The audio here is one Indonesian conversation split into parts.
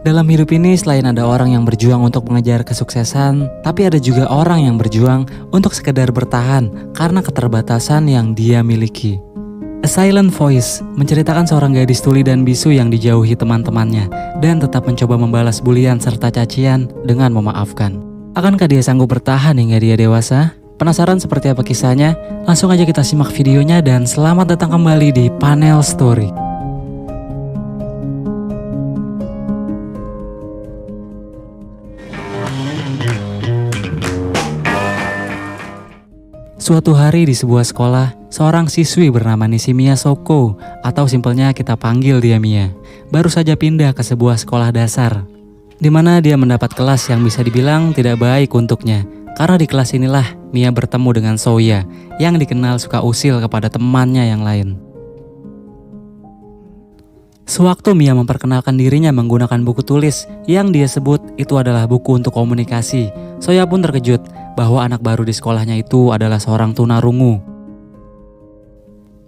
Dalam hidup ini selain ada orang yang berjuang untuk mengejar kesuksesan, tapi ada juga orang yang berjuang untuk sekedar bertahan karena keterbatasan yang dia miliki. A Silent Voice menceritakan seorang gadis tuli dan bisu yang dijauhi teman-temannya dan tetap mencoba membalas bulian serta cacian dengan memaafkan. Akankah dia sanggup bertahan hingga dia dewasa? Penasaran seperti apa kisahnya? Langsung aja kita simak videonya dan selamat datang kembali di Panel Story. Suatu hari di sebuah sekolah, seorang siswi bernama Nishimiya Soko, atau simpelnya kita panggil dia Mia, baru saja pindah ke sebuah sekolah dasar, di mana dia mendapat kelas yang bisa dibilang tidak baik untuknya. Karena di kelas inilah Mia bertemu dengan Soya, yang dikenal suka usil kepada temannya yang lain. Sewaktu Mia memperkenalkan dirinya menggunakan buku tulis yang dia sebut itu adalah buku untuk komunikasi, Soya pun terkejut bahwa anak baru di sekolahnya itu adalah seorang tunarungu.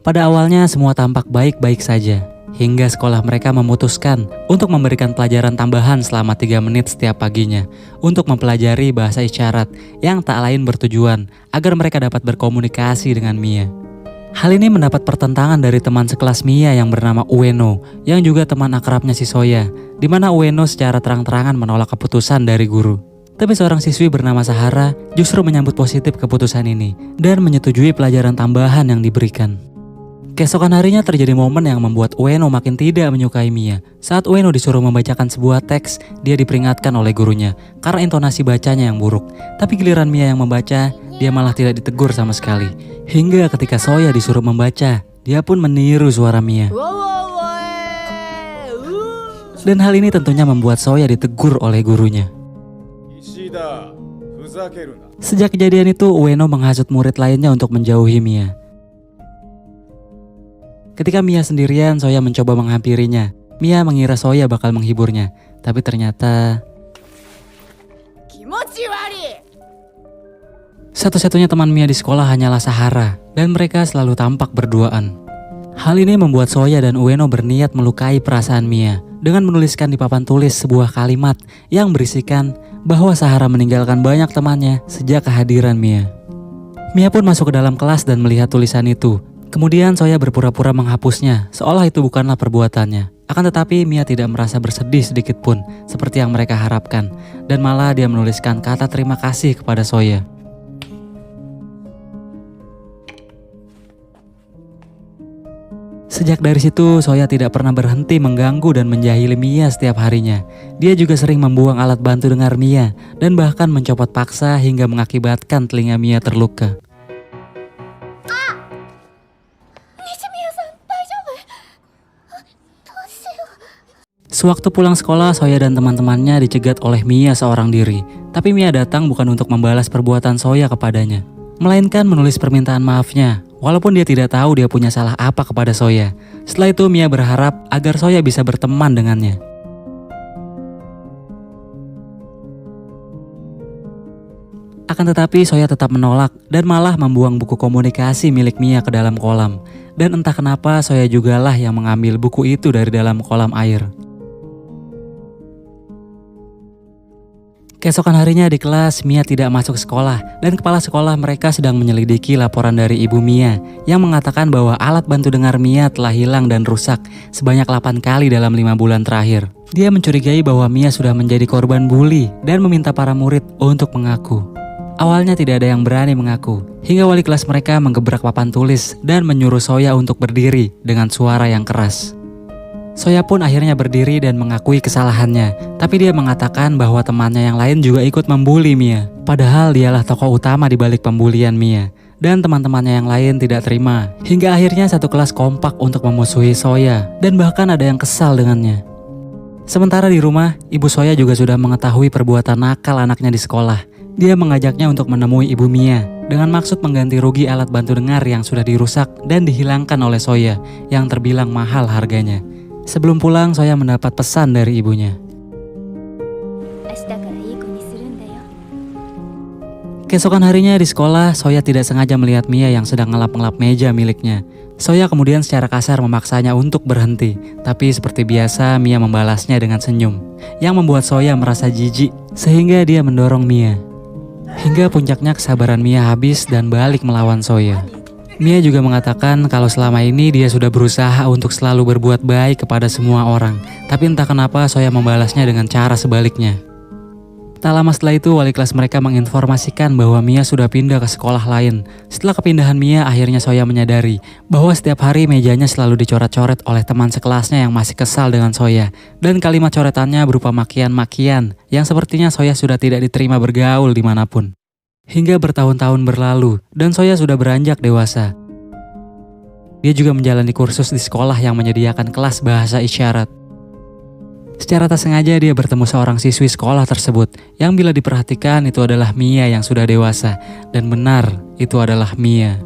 Pada awalnya semua tampak baik-baik saja, hingga sekolah mereka memutuskan untuk memberikan pelajaran tambahan selama 3 menit setiap paginya untuk mempelajari bahasa isyarat yang tak lain bertujuan agar mereka dapat berkomunikasi dengan Mia. Hal ini mendapat pertentangan dari teman sekelas Mia yang bernama Ueno, yang juga teman akrabnya si Soya, di mana Ueno secara terang-terangan menolak keputusan dari guru. Tapi seorang siswi bernama Sahara justru menyambut positif keputusan ini dan menyetujui pelajaran tambahan yang diberikan. Keesokan harinya terjadi momen yang membuat Ueno makin tidak menyukai Mia. Saat Ueno disuruh membacakan sebuah teks, dia diperingatkan oleh gurunya karena intonasi bacanya yang buruk. Tapi giliran Mia yang membaca, dia malah tidak ditegur sama sekali. Hingga ketika Soya disuruh membaca, dia pun meniru suara Mia. Dan hal ini tentunya membuat Soya ditegur oleh gurunya. Sejak kejadian itu, Ueno menghasut murid lainnya untuk menjauhi Mia. Ketika Mia sendirian, Soya mencoba menghampirinya. Mia mengira Soya bakal menghiburnya, tapi ternyata satu-satunya teman Mia di sekolah hanyalah Sahara, dan mereka selalu tampak berduaan. Hal ini membuat Soya dan Ueno berniat melukai perasaan Mia dengan menuliskan di papan tulis sebuah kalimat yang berisikan bahwa Sahara meninggalkan banyak temannya sejak kehadiran Mia. Mia pun masuk ke dalam kelas dan melihat tulisan itu. Kemudian Soya berpura-pura menghapusnya, seolah itu bukanlah perbuatannya. Akan tetapi Mia tidak merasa bersedih sedikit pun, seperti yang mereka harapkan. Dan malah dia menuliskan kata terima kasih kepada Soya. Sejak dari situ, Soya tidak pernah berhenti mengganggu dan menjahili Mia setiap harinya. Dia juga sering membuang alat bantu dengar Mia, dan bahkan mencopot paksa hingga mengakibatkan telinga Mia terluka. Sewaktu pulang sekolah, Soya dan teman-temannya dicegat oleh Mia seorang diri. Tapi Mia datang bukan untuk membalas perbuatan Soya kepadanya, melainkan menulis permintaan maafnya, walaupun dia tidak tahu dia punya salah apa kepada Soya. Setelah itu Mia berharap agar Soya bisa berteman dengannya. Akan tetapi Soya tetap menolak dan malah membuang buku komunikasi milik Mia ke dalam kolam. Dan entah kenapa Soya jugalah yang mengambil buku itu dari dalam kolam air. Keesokan harinya di kelas, Mia tidak masuk sekolah dan kepala sekolah mereka sedang menyelidiki laporan dari ibu Mia yang mengatakan bahwa alat bantu dengar Mia telah hilang dan rusak sebanyak 8 kali dalam 5 bulan terakhir. Dia mencurigai bahwa Mia sudah menjadi korban bully dan meminta para murid untuk mengaku. Awalnya tidak ada yang berani mengaku, hingga wali kelas mereka menggebrak papan tulis dan menyuruh Soya untuk berdiri dengan suara yang keras. Soya pun akhirnya berdiri dan mengakui kesalahannya, tapi dia mengatakan bahwa temannya yang lain juga ikut membuli Mia. Padahal dialah tokoh utama di balik pembulian Mia, dan teman-temannya yang lain tidak terima. Hingga akhirnya satu kelas kompak untuk memusuhi Soya, dan bahkan ada yang kesal dengannya. Sementara di rumah, ibu Soya juga sudah mengetahui perbuatan nakal anaknya di sekolah. Dia mengajaknya untuk menemui ibu Mia, dengan maksud mengganti rugi alat bantu dengar yang sudah dirusak dan dihilangkan oleh Soya, yang terbilang mahal harganya. Sebelum pulang, Soya mendapat pesan dari ibunya. Keesokan harinya di sekolah, Soya tidak sengaja melihat Mia yang sedang ngelap-ngelap meja miliknya. Soya kemudian secara kasar memaksanya untuk berhenti, tapi seperti biasa Mia membalasnya dengan senyum, yang membuat Soya merasa jijik, sehingga dia mendorong Mia. Hingga puncaknya kesabaran Mia habis dan balik melawan Soya. Mia juga mengatakan kalau selama ini dia sudah berusaha untuk selalu berbuat baik kepada semua orang, tapi entah kenapa Soya membalasnya dengan cara sebaliknya. Tak lama setelah itu, wali kelas mereka menginformasikan bahwa Mia sudah pindah ke sekolah lain. Setelah kepindahan Mia, akhirnya Soya menyadari bahwa setiap hari mejanya selalu dicoret-coret oleh teman sekelasnya yang masih kesal dengan Soya. Dan kalimat coretannya berupa makian-makian yang sepertinya Soya sudah tidak diterima bergaul dimanapun. Hingga bertahun-tahun berlalu dan Soya sudah beranjak dewasa. Dia juga menjalani kursus di sekolah yang menyediakan kelas bahasa isyarat. Secara tak sengaja dia bertemu seorang siswi sekolah tersebut yang bila diperhatikan itu adalah Mia yang sudah dewasa. Dan benar, itu adalah Mia.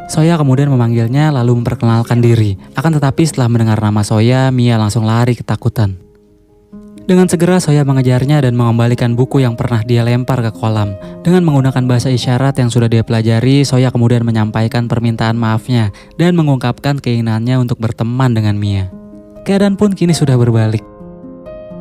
Soya kemudian memanggilnya lalu memperkenalkan diri. Akan tetapi setelah mendengar nama Soya, Mia langsung lari ketakutan. Dengan segera Soya mengejarnya dan mengembalikan buku yang pernah dia lempar ke kolam. Dengan menggunakan bahasa isyarat yang sudah dia pelajari, Soya kemudian menyampaikan permintaan maafnya dan mengungkapkan keinginannya untuk berteman dengan Mia. Keadaan pun kini sudah berbalik.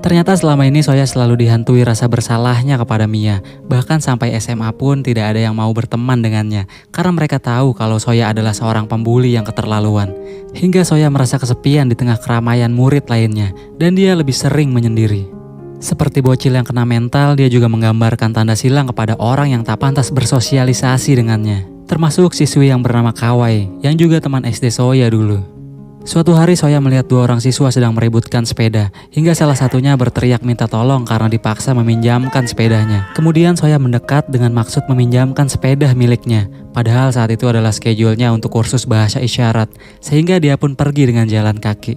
Ternyata selama ini Soya selalu dihantui rasa bersalahnya kepada Mia. Bahkan sampai SMA pun tidak ada yang mau berteman dengannya. Karena mereka tahu kalau Soya adalah seorang pembuli yang keterlaluan. Hingga Soya merasa kesepian di tengah keramaian murid lainnya. Dan dia lebih sering menyendiri. Seperti bocil yang kena mental, dia juga menggambarkan tanda silang kepada orang yang tak pantas bersosialisasi dengannya. Termasuk siswi yang bernama Kawai, yang juga teman SD Soya dulu. Suatu hari Soya melihat dua orang siswa sedang meributkan sepeda, hingga salah satunya berteriak minta tolong karena dipaksa meminjamkan sepedanya. Kemudian Soya mendekat dengan maksud meminjamkan sepeda miliknya, padahal saat itu adalah schedule-nya untuk kursus bahasa isyarat, sehingga dia pun pergi dengan jalan kaki.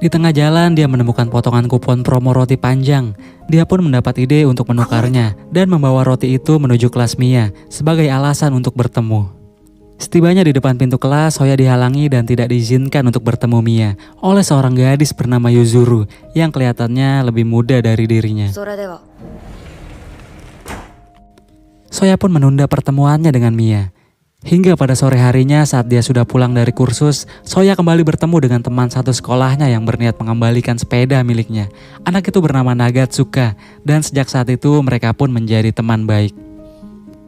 Di tengah jalan dia menemukan potongan kupon promo roti panjang. Dia pun mendapat ide untuk menukarnya dan membawa roti itu menuju kelas Mia sebagai alasan untuk bertemu. Setibanya di depan pintu kelas, Soya dihalangi dan tidak diizinkan untuk bertemu Mia oleh seorang gadis bernama Yuzuru yang kelihatannya lebih muda dari dirinya. Soya pun menunda pertemuannya dengan Mia. Hingga pada sore harinya saat dia sudah pulang dari kursus, Soya kembali bertemu dengan teman satu sekolahnya yang berniat mengembalikan sepeda miliknya. Anak itu bernama Nagatsuka dan sejak saat itu mereka pun menjadi teman baik.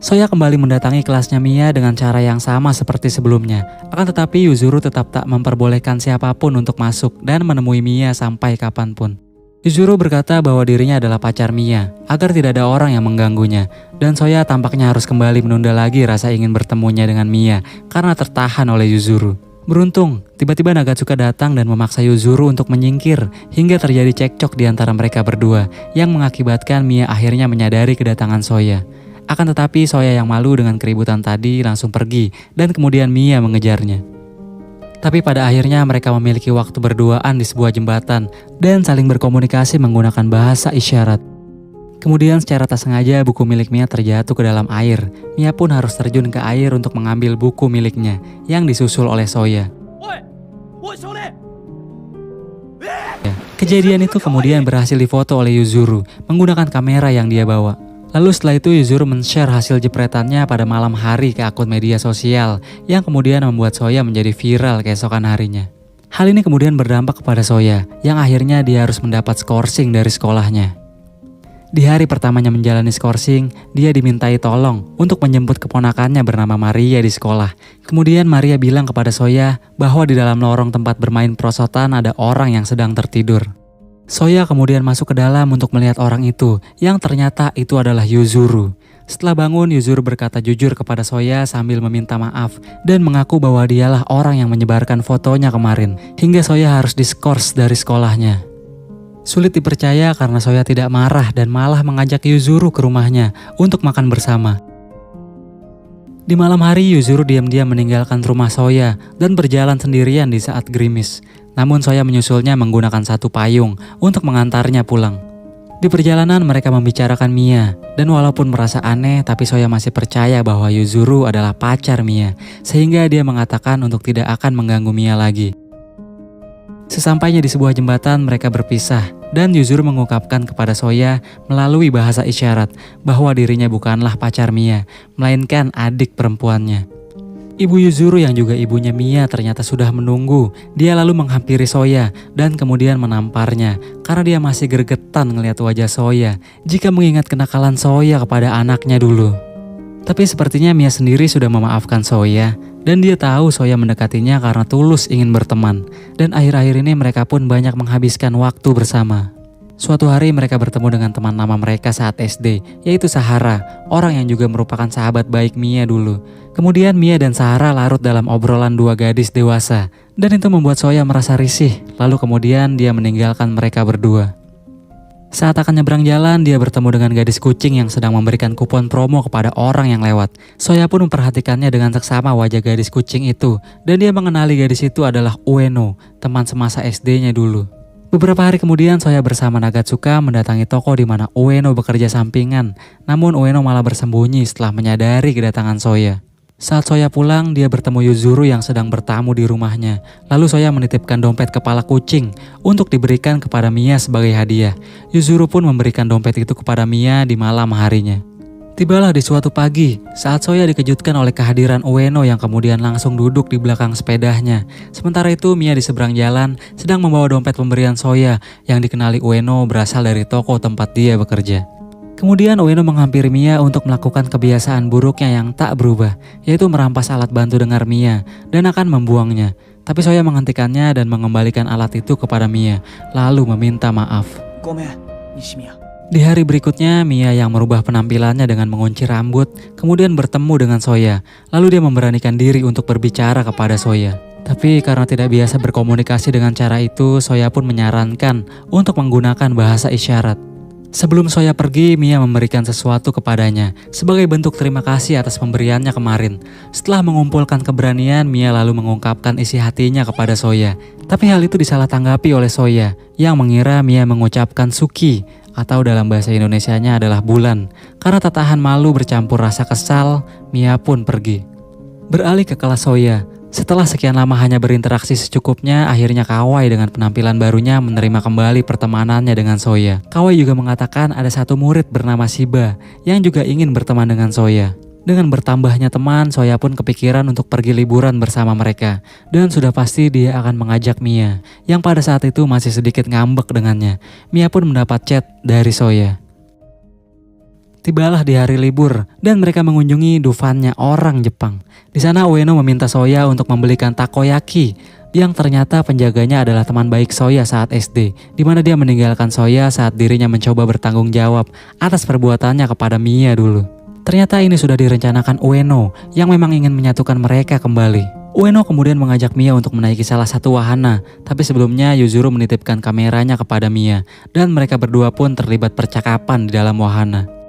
Soya kembali mendatangi kelasnya Mia dengan cara yang sama seperti sebelumnya. Akan tetapi Yuzuru tetap tak memperbolehkan siapapun untuk masuk dan menemui Mia sampai kapanpun. Yuzuru berkata bahwa dirinya adalah pacar Mia, agar tidak ada orang yang mengganggunya. Dan Soya tampaknya harus kembali menunda lagi rasa ingin bertemunya dengan Mia karena tertahan oleh Yuzuru. Beruntung, tiba-tiba Nagatsuka datang dan memaksa Yuzuru untuk menyingkir hingga terjadi cekcok di antara mereka berdua yang mengakibatkan Mia akhirnya menyadari kedatangan Soya. Akan tetapi Soya yang malu dengan keributan tadi langsung pergi dan kemudian Mia mengejarnya. Tapi pada akhirnya mereka memiliki waktu berduaan di sebuah jembatan dan saling berkomunikasi menggunakan bahasa isyarat. Kemudian secara tak sengaja buku milik Mia terjatuh ke dalam air. Mia pun harus terjun ke air untuk mengambil buku miliknya yang disusul oleh Soya. Kejadian itu kemudian berhasil difoto oleh Yuzuru menggunakan kamera yang dia bawa. Lalu setelah itu Yuzuru men-share hasil jepretannya pada malam hari ke akun media sosial yang kemudian membuat Soya menjadi viral keesokan harinya. Hal ini kemudian berdampak kepada Soya yang akhirnya dia harus mendapat skorsing dari sekolahnya. Di hari pertamanya menjalani skorsing, dia dimintai tolong untuk menjemput keponakannya bernama Maria di sekolah. Kemudian Maria bilang kepada Soya bahwa di dalam lorong tempat bermain prosotan ada orang yang sedang tertidur. Soya kemudian masuk ke dalam untuk melihat orang itu, yang ternyata itu adalah Yuzuru. Setelah bangun, Yuzuru berkata jujur kepada Soya sambil meminta maaf dan mengaku bahwa dialah orang yang menyebarkan fotonya kemarin, hingga Soya harus diskors dari sekolahnya. Sulit dipercaya karena Soya tidak marah dan malah mengajak Yuzuru ke rumahnya untuk makan bersama. Di malam hari, Yuzuru diam-diam meninggalkan rumah Soya dan berjalan sendirian di saat gerimis. Namun Soya menyusulnya menggunakan satu payung untuk mengantarnya pulang. Di perjalanan mereka membicarakan Mia, dan walaupun merasa aneh tapi Soya masih percaya bahwa Yuzuru adalah pacar Mia, sehingga dia mengatakan untuk tidak akan mengganggu Mia lagi. Sesampainya di sebuah jembatan mereka berpisah, dan Yuzuru mengungkapkan kepada Soya melalui bahasa isyarat bahwa dirinya bukanlah pacar Mia, melainkan adik perempuannya. Ibu Yuzuru yang juga ibunya Mia ternyata sudah menunggu. Dia lalu menghampiri Soya dan kemudian menamparnya karena dia masih gregetan ngelihat wajah Soya jika mengingat kenakalan Soya kepada anaknya dulu. Tapi sepertinya Mia sendiri sudah memaafkan Soya dan dia tahu Soya mendekatinya karena tulus ingin berteman. Dan akhir-akhir ini mereka pun banyak menghabiskan waktu bersama. Suatu hari mereka bertemu dengan teman lama mereka saat SD, yaitu Sahara, orang yang juga merupakan sahabat baik Mia dulu. Kemudian Mia dan Sahara larut dalam obrolan dua gadis dewasa, dan itu membuat Soya merasa risih. Lalu kemudian dia meninggalkan mereka berdua. Saat akan nyebrang jalan, dia bertemu dengan gadis kucing yang sedang memberikan kupon promo kepada orang yang lewat. Soya pun memperhatikannya dengan seksama wajah gadis kucing itu, dan dia mengenali gadis itu adalah Ueno, teman semasa SD-nya dulu. Beberapa hari kemudian, Soya bersama Nagatsuka mendatangi toko di mana Ueno bekerja sampingan. Namun Ueno malah bersembunyi setelah menyadari kedatangan Soya. Saat Soya pulang, dia bertemu Yuzuru yang sedang bertamu di rumahnya. Lalu Soya menitipkan dompet kepala kucing untuk diberikan kepada Mia sebagai hadiah. Yuzuru pun memberikan dompet itu kepada Mia di malam harinya. Tibalah di suatu pagi, saat Soya dikejutkan oleh kehadiran Ueno yang kemudian langsung duduk di belakang sepedanya. Sementara itu Mia di seberang jalan sedang membawa dompet pemberian Soya yang dikenali Ueno berasal dari toko tempat dia bekerja. Kemudian Ueno menghampiri Mia untuk melakukan kebiasaan buruknya yang tak berubah, yaitu merampas alat bantu dengar Mia dan akan membuangnya. Tapi Soya menghentikannya dan mengembalikan alat itu kepada Mia, lalu meminta maaf. Di hari berikutnya, Mia yang merubah penampilannya dengan mengunci rambut, kemudian bertemu dengan Soya. Lalu dia memberanikan diri untuk berbicara kepada Soya. Tapi karena tidak biasa berkomunikasi dengan cara itu, Soya pun menyarankan untuk menggunakan bahasa isyarat. Sebelum Soya pergi, Mia memberikan sesuatu kepadanya sebagai bentuk terima kasih atas pemberiannya kemarin. Setelah mengumpulkan keberanian, Mia lalu mengungkapkan isi hatinya kepada Soya. Tapi hal itu disalah tanggapi oleh Soya yang mengira Mia mengucapkan Suki atau dalam bahasa Indonesianya adalah bulan. Karena tak tahan malu bercampur rasa kesal, Mia pun pergi. Beralih ke kelas Soya. Setelah sekian lama hanya berinteraksi secukupnya, akhirnya Kawai dengan penampilan barunya menerima kembali pertemanannya dengan Soya. Kawai juga mengatakan ada satu murid bernama Shiba yang juga ingin berteman dengan Soya. Dengan bertambahnya teman, Soya pun kepikiran untuk pergi liburan bersama mereka. Dan sudah pasti dia akan mengajak Mia, yang pada saat itu masih sedikit ngambek dengannya. Mia pun mendapat chat dari Soya. Tibalah di hari libur dan mereka mengunjungi dufannya orang Jepang. Di sana Ueno meminta Soya untuk membelikan takoyaki yang ternyata penjaganya adalah teman baik Soya saat SD, di mana dia meninggalkan Soya saat dirinya mencoba bertanggung jawab atas perbuatannya kepada Mia dulu. Ternyata ini sudah direncanakan Ueno yang memang ingin menyatukan mereka kembali. Ueno kemudian mengajak Mia untuk menaiki salah satu wahana, tapi sebelumnya Yuzuru menitipkan kameranya kepada Mia dan mereka berdua pun terlibat percakapan di dalam wahana.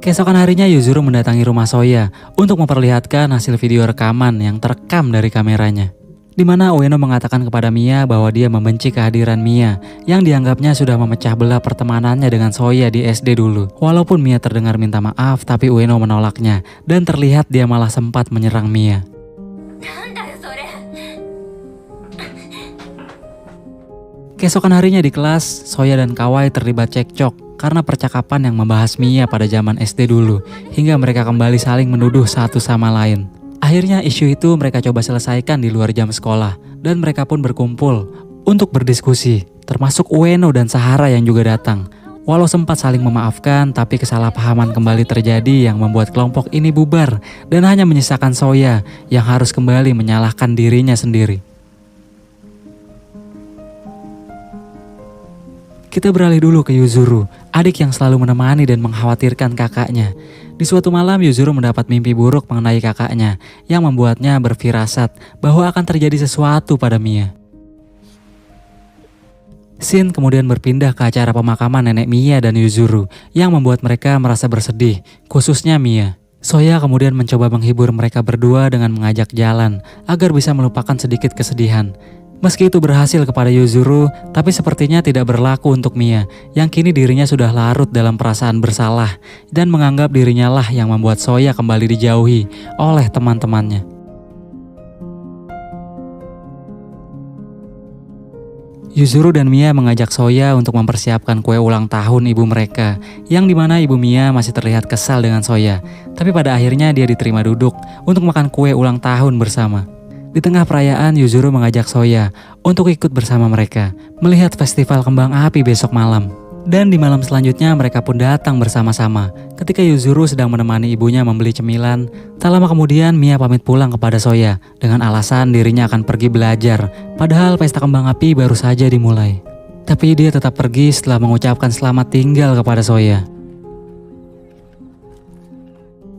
Keesokan harinya Yuzuru mendatangi rumah Soya untuk memperlihatkan hasil video rekaman yang terekam dari kameranya. Di mana Ueno mengatakan kepada Mia bahwa dia membenci kehadiran Mia yang dianggapnya sudah memecah belah pertemanannya dengan Soya di SD dulu. Walaupun Mia terdengar minta maaf, tapi Ueno menolaknya dan terlihat dia malah sempat menyerang Mia. Keesokan harinya di kelas, Soya dan Kawai terlibat cekcok karena percakapan yang membahas Mia pada zaman SD dulu, hingga mereka kembali saling menuduh satu sama lain. Akhirnya isu itu mereka coba selesaikan di luar jam sekolah, dan mereka pun berkumpul untuk berdiskusi, termasuk Ueno dan Sahara yang juga datang. Walau sempat saling memaafkan, tapi kesalahpahaman kembali terjadi yang membuat kelompok ini bubar, dan hanya menyisakan Soya yang harus kembali menyalahkan dirinya sendiri. Kita beralih dulu ke Yuzuru, adik yang selalu menemani dan mengkhawatirkan kakaknya. Di suatu malam Yuzuru mendapat mimpi buruk mengenai kakaknya yang membuatnya berfirasat bahwa akan terjadi sesuatu pada Mia. Scene kemudian berpindah ke acara pemakaman nenek Mia dan Yuzuru yang membuat mereka merasa bersedih, khususnya Mia. Soya kemudian mencoba menghibur mereka berdua dengan mengajak jalan agar bisa melupakan sedikit kesedihan. Meski itu berhasil kepada Yuzuru, tapi sepertinya tidak berlaku untuk Mia, yang kini dirinya sudah larut dalam perasaan bersalah dan menganggap dirinya lah yang membuat Soya kembali dijauhi oleh teman-temannya. Yuzuru dan Mia mengajak Soya untuk mempersiapkan kue ulang tahun ibu mereka, yang dimana ibu Mia masih terlihat kesal dengan Soya. Tapi pada akhirnya dia diterima duduk untuk makan kue ulang tahun bersama. Di tengah perayaan, Yuzuru mengajak Soya untuk ikut bersama mereka melihat festival kembang api besok malam. Dan di malam selanjutnya mereka pun datang bersama-sama. Ketika Yuzuru sedang menemani ibunya membeli cemilan, tak lama kemudian Mia pamit pulang kepada Soya dengan alasan dirinya akan pergi belajar, padahal pesta kembang api baru saja dimulai. Tapi dia tetap pergi setelah mengucapkan selamat tinggal kepada Soya.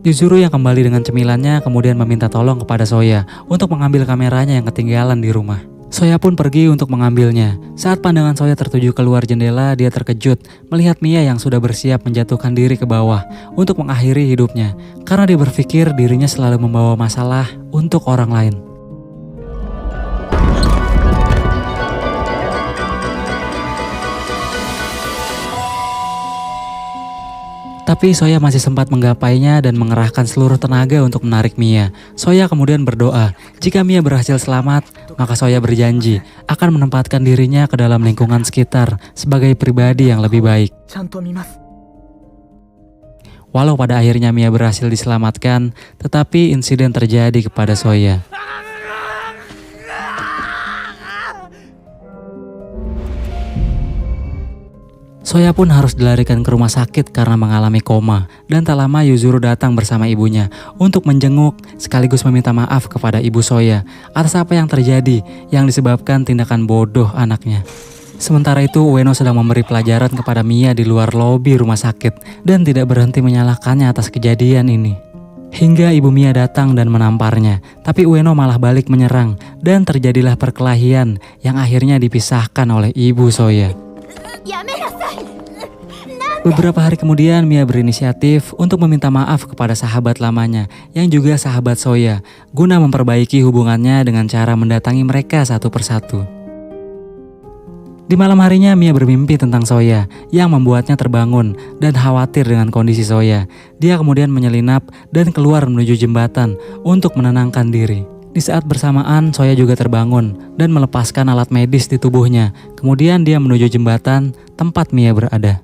Yuzuru yang kembali dengan cemilannya kemudian meminta tolong kepada Soya untuk mengambil kameranya yang ketinggalan di rumah. Soya pun pergi untuk mengambilnya. Saat pandangan Soya tertuju keluar jendela, dia terkejut melihat Mia yang sudah bersiap menjatuhkan diri ke bawah untuk mengakhiri hidupnya, karena dia berpikir dirinya selalu membawa masalah untuk orang lain. Tapi Soya masih sempat menggapainya dan mengerahkan seluruh tenaga untuk menarik Mia. Soya kemudian berdoa, jika Mia berhasil selamat, maka Soya berjanji akan menempatkan dirinya ke dalam lingkungan sekitar sebagai pribadi yang lebih baik. Walau pada akhirnya Mia berhasil diselamatkan, tetapi insiden terjadi kepada Soya. Soya pun harus dilarikan ke rumah sakit karena mengalami koma, dan tak lama Yuzuru datang bersama ibunya untuk menjenguk sekaligus meminta maaf kepada ibu Soya atas apa yang terjadi yang disebabkan tindakan bodoh anaknya. Sementara itu Ueno sedang memberi pelajaran kepada Mia di luar lobi rumah sakit dan tidak berhenti menyalahkannya atas kejadian ini. Hingga ibu Mia datang dan menamparnya, tapi Ueno malah balik menyerang dan terjadilah perkelahian yang akhirnya dipisahkan oleh ibu Soya. Beberapa hari kemudian Mia berinisiatif untuk meminta maaf kepada sahabat lamanya yang juga sahabat Soya guna memperbaiki hubungannya dengan cara mendatangi mereka satu persatu. Di malam harinya Mia bermimpi tentang Soya yang membuatnya terbangun dan khawatir dengan kondisi Soya. Dia kemudian menyelinap dan keluar menuju jembatan untuk menenangkan diri. Di saat bersamaan Soya juga terbangun dan melepaskan alat medis di tubuhnya. Kemudian dia menuju jembatan tempat Mia berada.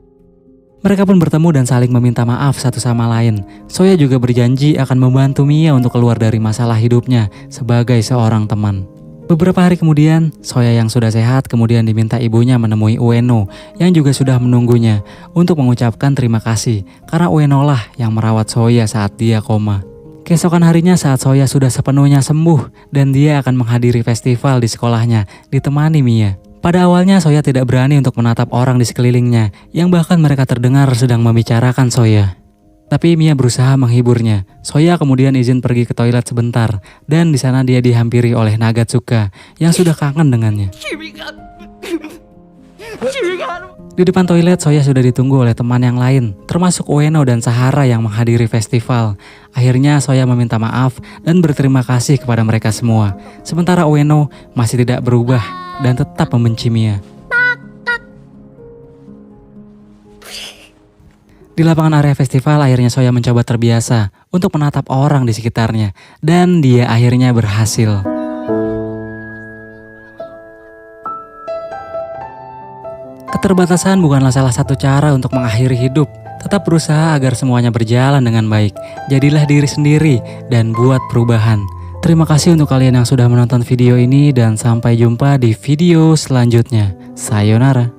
Mereka pun bertemu dan saling meminta maaf satu sama lain. Soya juga berjanji akan membantu Mia untuk keluar dari masalah hidupnya sebagai seorang teman. Beberapa hari kemudian, Soya yang sudah sehat kemudian diminta ibunya menemui Ueno yang juga sudah menunggunya untuk mengucapkan terima kasih karena Ueno lah yang merawat Soya saat dia koma. Keesokan harinya saat Soya sudah sepenuhnya sembuh dan dia akan menghadiri festival di sekolahnya ditemani Mia. Pada awalnya Soya tidak berani untuk menatap orang di sekelilingnya yang bahkan mereka terdengar sedang membicarakan Soya. Tapi Mia berusaha menghiburnya. Soya kemudian izin pergi ke toilet sebentar dan di sana dia dihampiri oleh Nagatsuka yang sudah kangen dengannya. Di depan toilet Soya sudah ditunggu oleh teman yang lain, termasuk Ueno dan Sahara yang menghadiri festival. Akhirnya Soya meminta maaf dan berterima kasih kepada mereka semua. Sementara Ueno masih tidak berubah dan tetap membenci Mia. Di lapangan area festival akhirnya Soya mencoba terbiasa untuk menatap orang di sekitarnya dan dia akhirnya berhasil. Keterbatasan bukanlah salah satu cara untuk mengakhiri hidup. Tetap berusaha agar semuanya berjalan dengan baik. Jadilah diri sendiri dan buat perubahan. Terima kasih untuk kalian yang sudah menonton video ini dan sampai jumpa di video selanjutnya. Sayonara.